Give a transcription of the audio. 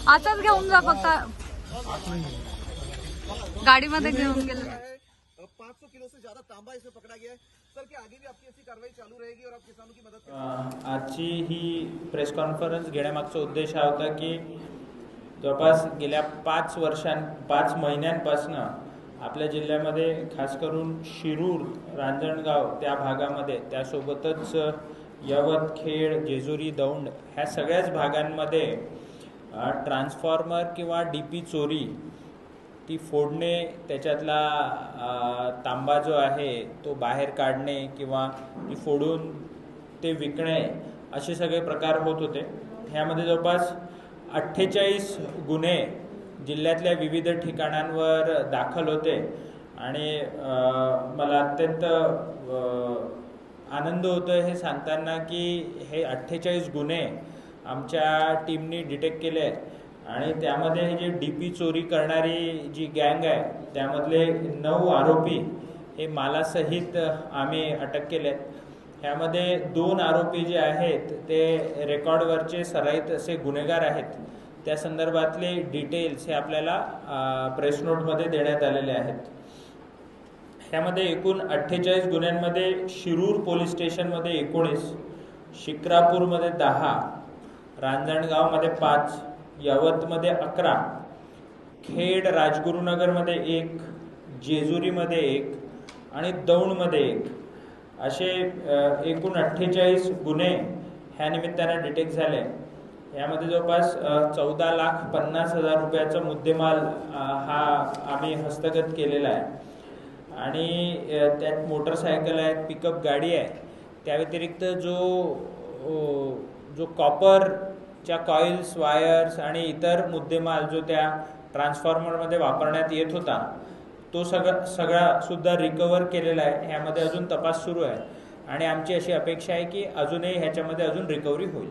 आताच घेऊन जा फक्त गाडीमध्ये घेऊन गेले। 500 किलो से ज्यादा तांबा इसमें पकड़ा गया है। सर क्या आगे भी आपकी ऐसी कार्रवाई चालू रहेगी और आप किसानों की मदद करेंगे? आजची ही प्रेस कॉन्फरन्स घेण्यामागचा उद्देश हा होता की जवळपास गेल्या 5 महिन्यांपासून आपल्या जिल्ह्यामध्ये खास करून शिरूर, रांजणगाव त्या भागामध्ये, त्यासोबतच यवत, खेड, जेजुरी, दौंड ह्या सगळ्याच भागांमध्ये ट्रान्सफॉर्मर किंवा डीपी चोरी, ती फोडणे, त्याच्यातला तांबा जो आहे तो बाहेर काढणे किंवा ती फोडून ते विकणे असे सगळे प्रकार होत होते। ह्यामध्ये जवळपास 48 गुन्हे जिल्ह्यातल्या विविध ठिकाणांवर दाखल होते आणि मला अत्यंत आनंद होतोय हे सांगताना की हे 48 गुन्हे आमच्या टीमनी डिटेक्ट केले आहेत आणि त्यामध्ये हे जे डीपी चोरी करणारी जी गँग आहे त्यामधले 9 आरोपी हे मालासहित आम्ही अटक केले आहेत। ह्यामध्ये 2 आरोपी जे आहेत ते रेकॉर्डवरचे सराईत असे गुन्हेगार आहेत। त्या संदर्भातले डिटेल्स हे आपल्याला प्रेस नोटमध्ये देण्यात आलेले आहेत। ह्यामध्ये एकूण 48 गुन्ह्यांमध्ये शिरूर पोलीस स्टेशनमध्ये 19, शिक्रापूरमध्ये 10, रांजणगावमध्ये 5, यवतमध्ये 11, खेड राजगुरुनगरमध्ये 1, जेजुरीमध्ये 1 आणि दौंडमध्ये 1 असे एकूण 48 गुन्हे ह्या निमित्ताने डिटेक्ट झाले। यामध्ये जवळपास 14,50,000 रुपयाचा मुद्देमाल हा आम्ही हस्तगत केलेला आहे आणि त्यात मोटरसायकल आहे, पिकअप गाडी आहे। त्या व्यतिरिक्त जो कॉपरच्या कॉइल्स, वायर्स आणि इतर मुद्देमाल जो त्या ट्रान्सफॉर्मरमध्ये वापरण्यात येत होता तो सगळा सुद्धा रिकवर केलेला आहे। ह्यामध्ये अजून तपास सुरू आहे आणि आमची अशी अपेक्षा आहे की अजूनही ह्याच्यामध्ये अजून रिकव्हरी होईल।